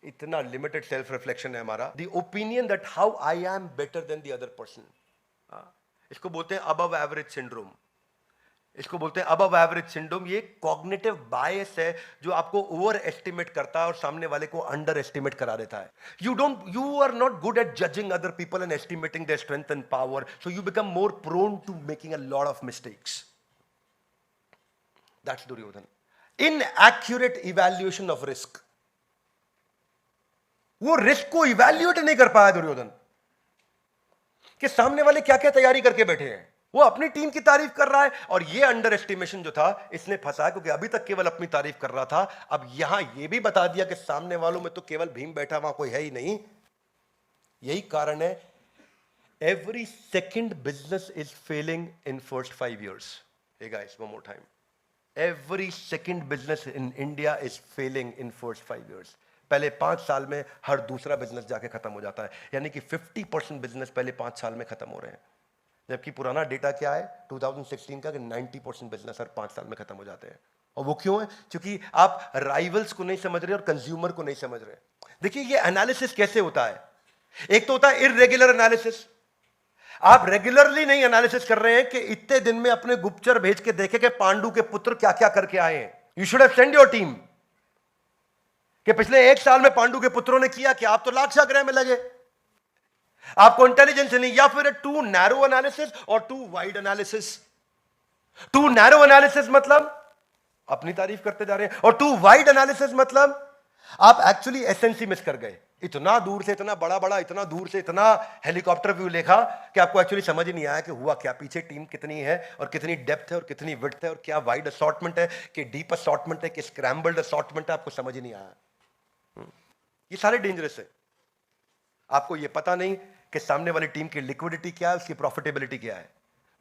इतना limited self reflection है हमारा। The opinion that how I am better than the other person, इसको बोलते हैं अबव एवरेज सिंड्रोम। इसको बोलते हैं अबव एवरेज सिंड्रोम। ये कॉग्निटिव बायस है जो आपको ओवर एस्टिमेट करता है और सामने वाले को अंडर एस्टिमेट करा देता है। You are not good at judging other people and estimating their strength and power, so you become more prone to making a lot of mistakes. That's Duryodhan. Inaccurate evaluation of risk. वो risk को evaluate नहीं कर पाया दुर्योधन कि सामने वाले क्या क्या तैयारी करके बैठे हैं। वो अपनी टीम की तारीफ कर रहा है और ये अंडर एस्टिमेशन जो था इसने फंसा, क्योंकि अभी तक केवल अपनी तारीफ कर रहा था, अब यहां ये भी बता दिया कि सामने वालों में तो केवल भीम बैठा, वहां कोई है ही नहीं। यही कारण है every second business is failing in first 5 years। Hey guys, one more time, every second business in India is failing in first 5 years। पहले 5 साल में हर दूसरा बिजनेस जाके खत्म हो जाता है, यानी कि 50% बिजनेस पहले 5 साल में खत्म हो रहे हैं। जबकि पुराना डेटा क्या है 2016 का कि 90% बिजनेस हर 5 साल में खत्म हो जाते हैं। और वो क्यों है? क्योंकि आप राइवल्स को नहीं समझ रहे और कंज्यूमर को नहीं समझ रहे। देखिए ये एनालिसिस कैसे होता है। एक तो होता है इररेगुलर एनालिसिस। आप रेगुलरली नहीं एनालिसिस कर रहे हैं कि इतने दिन में अपने गुप्तचर भेज के देखे कि पांडु के पुत्र क्या क्या करके आए हैं। You should have send your team कि पिछले 1 साल में पांडु के पुत्रों ने किया कि आप तो लाक्षा ग्रह में लगे। आपको इंटेलिजेंस नहीं, या फिर टू नैरो एनालिसिस और too wide analysis. Too narrow analysis मतलब अपनी तारीफ करते जा रहे हैं, और टू वाइड एनालिसिस मतलब आप एक्चुअली एसेंसी मिस कर गए। इतना दूर से इतना बड़ा बड़ा, इतना दूर से इतना हेलीकॉप्टर व्यू देखा कि आपको एक्चुअली समझ ही नहीं आया कि हुआ क्या, पीछे टीम कितनी है और कितनी डेप्थ है और कितनी विड्थ है और क्या वाइड असॉर्टमेंट है कि डीप असॉर्टमेंट है कि स्क्रैम्बल्ड असॉर्टमेंट है, आपको समझ ही नहीं आया। ये सारे डेंजरस है। आपको ये पता नहीं कि सामने वाली टीम की लिक्विडिटी क्या है, उसकी प्रॉफिटेबिलिटी क्या है,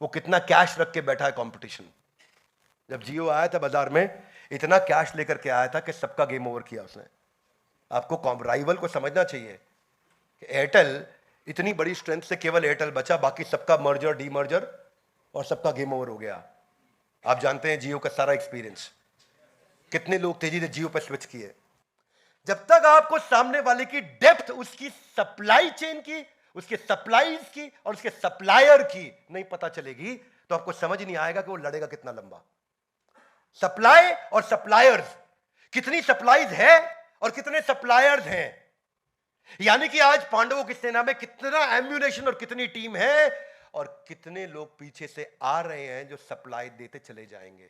वो कितना कैश रख के बैठा है कंपटीशन। जब जियो आया था बाजार में, इतना कैश लेकर के आया था कि सबका गेम ओवर किया उसने। आपको राइवल को समझना चाहिए कि एयरटेल इतनी बड़ी स्ट्रेंथ से केवल एयरटेल बचा, बाकी सबका मर्जर डीमर्जर और सबका गेम ओवर हो गया। आप जानते हैं जियो का सारा एक्सपीरियंस, कितने लोग तेजी से जियो पर स्विच किए। जब तक आपको सामने वाले की डेप्थ, उसकी सप्लाई चेन की, उसके सप्लाईज की और उसके सप्लायर की नहीं पता चलेगी, तो आपको समझ नहीं आएगा कि वो लड़ेगा कितना लंबा। सप्लाई और सप्लायर्स, कितनी सप्लाईज है और कितने सप्लायर्स हैं। यानी कि आज पांडवों की सेना में कितना एम्यूनेशन और कितनी टीम है और कितने लोग पीछे से आ रहे हैं जो सप्लाई देते चले जाएंगे।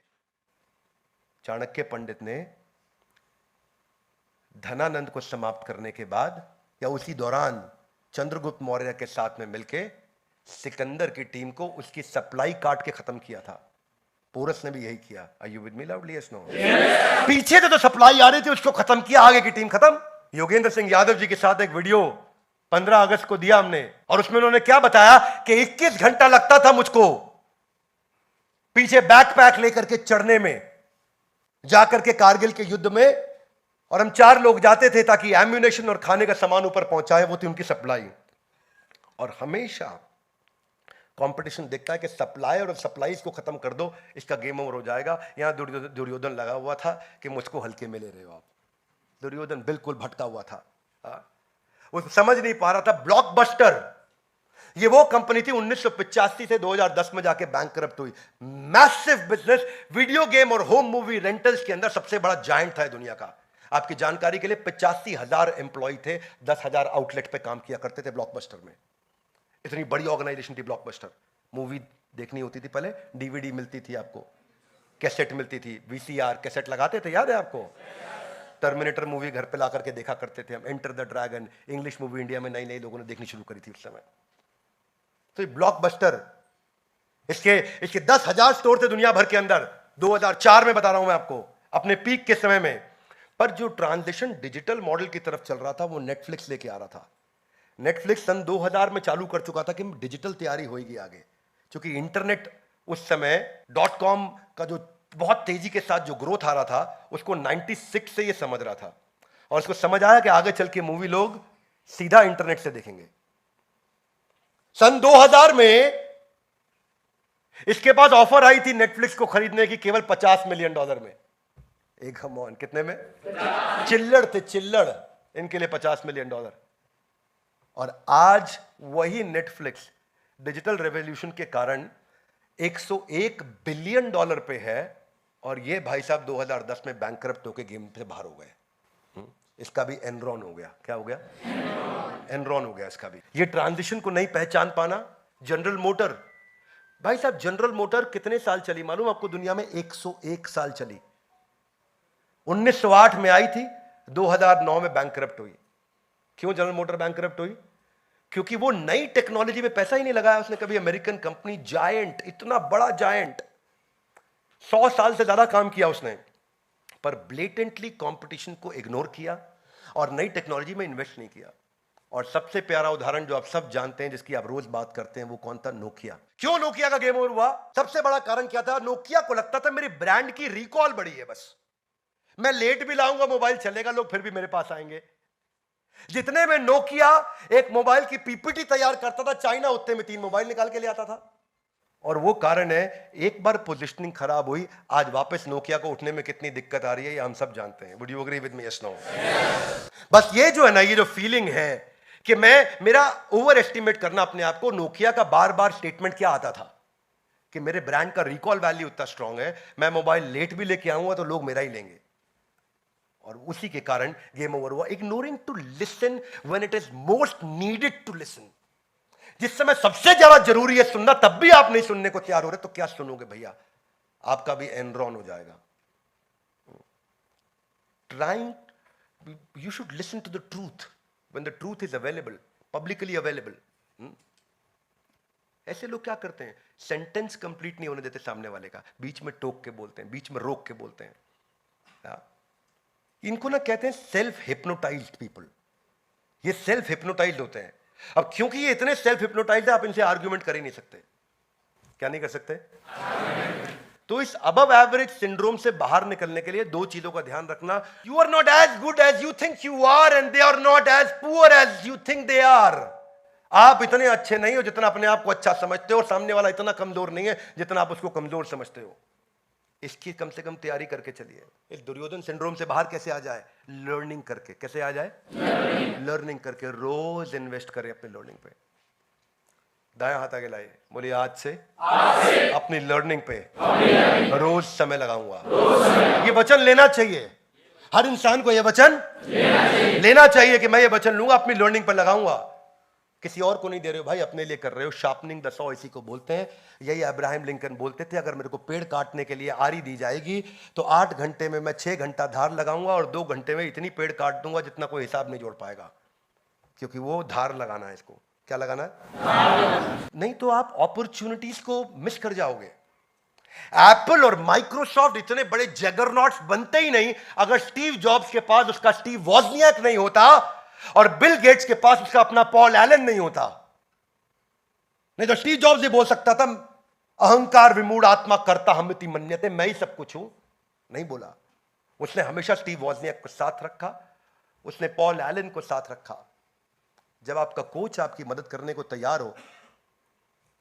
चाणक्य पंडित ने धनानंद को समाप्त करने के बाद या उसी दौरान चंद्रगुप्त मौर्य के साथ में मिलकर सिकंदर की टीम को उसकी सप्लाई काट के खत्म किया था। पोरस ने भी यही किया। Are you with me loudly? Yes no? पीछे से तो सप्लाई आ रही थी, उसको खत्म किया, आगे की टीम खत्म। योगेंद्र सिंह यादव जी के साथ एक वीडियो 15 अगस्त को दिया हमने, और उसमें उन्होंने क्या बताया कि 21 घंटा लगता था मुझको पीछे बैकपैक लेकर के चढ़ने में, जाकर के कारगिल के युद्ध में, और हम 4 लोग जाते थे ताकि एम्यूनेशन और खाने का सामान ऊपर पहुंचाए। वो थी उनकी सप्लाई। और हमेशा कंपटीशन देखता है कि सप्लायर और सप्लाईज को खत्म कर दो, इसका गेम ओवर हो जाएगा। यहां दुर्योधन लगा हुआ था कि मुझको हल्के में ले रहे हो आप। दुर्योधन बिल्कुल भटका हुआ था, वो समझ नहीं पा रहा था। ब्लॉकबस्टर, ये वो कंपनी थी 1985 से 2010 में जाके बैंकरप्ट हुई। मैसिव बिजनेस, वीडियो गेम और होम मूवी रेंटल्स के अंदर सबसे बड़ा जायंट था दुनिया का। आपकी जानकारी के लिए 85,000 एम्प्लॉय थे, 10,000 आउटलेट पे काम किया करते थे ब्लॉकबस्टर में। इतनी बड़ी ऑर्गेनाइजेशन थी ब्लॉकबस्टर। मूवी देखनी होती थी पहले, डीवीडी मिलती थी आपको, कैसेट मिलती थी, वीसीआर कैसेट लगाते थे, याद है आपको? टर्मिनेटर मूवी घर पे ला करके देखा करते थे हम। Enter the dragon, English movie India में नई नई लोगों ने देखनी शुरू करी थी उस समय। तो ब्लॉकबस्टर, इसके 10,000 स्टोर थे दुनिया भर के अंदर। 2004 में बता रहा हूं मैं आपको, अपने पीक के समय में। पर जो ट्रांजिशन डिजिटल मॉडल की तरफ चल रहा था वो नेटफ्लिक्स लेके आ रहा था। नेटफ्लिक्स सन 2000 में चालू कर चुका था कि डिजिटल तैयारी होगी आगे, क्योंकि इंटरनेट उस समय .com का जो बहुत तेजी के साथ जो ग्रोथ आ रहा था, उसको 96 से ये समझ रहा था, और उसको समझ आया कि आगे चल के मूवी लोग सीधा इंटरनेट से देखेंगे। सन 2000 में इसके पास ऑफर आई थी नेटफ्लिक्स को खरीदने की केवल $50 मिलियन में। एक हम कितने में? चिल्लड़ थे, चिल्लड़। इनके लिए $50 मिलियन। और आज वही नेटफ्लिक्स डिजिटल रेवोल्यूशन के कारण $101 बिलियन पे है, और ये भाई साहब 2010 में बैंकरप्ट होके गेम से बाहर हो गए। इसका भी एनरॉन हो गया। क्या हो गया? एनरॉन हो गया इसका भी। ये ट्रांजिशन को नहीं पहचान पाना। जनरल मोटर, भाई साहब जनरल मोटर कितने साल चली मालूम आपको दुनिया में? 101 साल चली। 1908 में आई थी, 2009 में बैंकरप्ट हुई। क्यों जनरल मोटर बैंकरप्ट हुई? क्योंकि वो नई टेक्नोलॉजी में पैसा ही नहीं लगाया उसने कभी। अमेरिकन कंपनी जायंट, इतना बड़ा जायंट, 100 साल से ज्यादा काम किया उसने, पर ब्लेटेंटली कंपटीशन को इग्नोर किया और नई टेक्नोलॉजी में इन्वेस्ट नहीं किया। और सबसे प्यारा उदाहरण जो आप सब जानते हैं, जिसकी आप रोज बात करते हैं, वो कौन था? नोकिया। क्यों नोकिया का गेम ओवर हुआ? सबसे बड़ा कारण क्या था? नोकिया को लगता था मेरी ब्रांड की रिकॉल बड़ी है, बस मैं लेट भी लाऊंगा मोबाइल चलेगा, लोग फिर भी मेरे पास आएंगे। जितने में नोकिया एक मोबाइल की पीपीटी तैयार करता था चाइना, उतने में 3 मोबाइल निकाल के ले आता था। और वो कारण है, एक बार पोजीशनिंग खराब हुई, आज वापस नोकिया को उठने में कितनी दिक्कत आ रही है, ये हम सब जानते हैं। Would you agree with me? Yes, no? बस ये जो है ना, ये जो फीलिंग है कि मेरा ओवर एस्टिमेट करना अपने आप को। नोकिया का बार बार स्टेटमेंट क्या आता था कि मेरे ब्रांड का रिकॉल वैल्यू इतना स्ट्रांग है, मैं मोबाइल लेट भी लेके आऊंगा तो लोग मेरा ही लेंगे। और उसी के कारण गेम ओवर हुआ। Ignoring to listen when it is most needed to listen. जिस समय सबसे ज्यादा जरूरी है सुनना, तब भी आप नहीं सुनने को तैयार हो रहे, तो क्या सुनोगे भैया? आपका भी एनरॉन हो जाएगा। Trying, you should listen to the truth when the truth is available, publicly available. ऐसे लोग क्या करते हैं? सेंटेंस कंप्लीट नहीं होने देते सामने वाले का, बीच में टोक के बोलते हैं, बीच में रोक के बोलते हैं। इनको ना कहते हैं सेल्फ हिप्नोटाइज्ड पीपल। ये सेल्फ हिप्नोटाइज्ड होते हैं। अब क्योंकि ये इतने सेल्फ हिप्नोटाइज्ड है, आप इनसे आर्ग्यूमेंट कर ही नहीं सकते। क्या नहीं कर सकते? तो इस अबव एवरेज सिंड्रोम से बाहर निकलने के लिए 2 चीजों का ध्यान रखना। You are not as good as you think you are, and they are not as poor as you think they are. आप इतने अच्छे नहीं हो जितना अपने आप को अच्छा समझते हो, और सामने वाला इतना कमजोर नहीं है जितना आप उसको कमजोर समझते हो। इसकी कम से कम तैयारी करके चलिए। इस दुर्योधन सिंड्रोम से बाहर कैसे आ जाए? लर्निंग करके। कैसे आ जाए? लर्निंग करके। रोज इन्वेस्ट करें अपने लर्निंग पे। दाया हाथ आगे लाइए, बोलिए आज से अपनी लर्निंग पे रोज समय लगाऊंगा। ये वचन लेना चाहिए हर इंसान को। ये वचन लेना चाहिए कि मैं ये वचन लूंगा, अपनी लर्निंग पर लगाऊंगा। किसी और को नहीं दे रहे हो भाई, अपने लिए कर रहे हो। शार्पनिंग द सॉ इसी को बोलते हैं। यही अब्राहम लिंकन बोलते थे, अगर मेरे को पेड़ काटने के लिए आरी दी जाएगी तो 8 घंटे में मैं 6 घंटा धार लगाऊंगा, और 2 घंटे में इतनी पेड़ काट दूंगा जितना कोई हिसाब नहीं जोड़ पाएगा, क्योंकि वो धार लगाना है। इसको क्या लगाना है? नहीं तो आप अपॉर्चुनिटीज को मिस कर जाओगे। एप्पल और माइक्रोसॉफ्ट इतने बड़े जगरनॉट्स बनते ही नहीं अगर स्टीव जॉब्स के पास उसका स्टीव वॉजनियाक नहीं होता, और बिल गेट्स के पास उसका अपना पॉल एलन नहीं होता। नहीं तो स्टीव जॉब्स ये बोल सकता था, अहंकार विमूढ़ आत्मा करता हमिति मन्यते, मैं ही सब कुछ हूं। नहीं बोला। उसने हमेशा स्टीव वॉजनियाक को साथ रखा, उसने पॉल एलन को साथ रखा। जब आपका कोच आपकी मदद करने को तैयार हो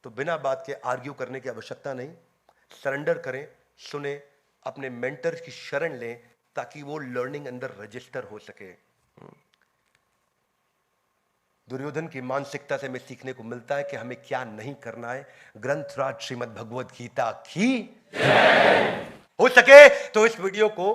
तो बिना बात के आर्ग्यू करने की आवश्यकता नहीं। सरेंडर करें, सुने, अपने मेंटर की शरण लें, ताकि वो लर्निंग अंदर रजिस्टर हो सके। दुर्योधन की मानसिकता से हमें सीखने को मिलता है कि हमें क्या नहीं करना है। ग्रंथराज श्रीमद् भगवद गीता की हो सके तो इस वीडियो को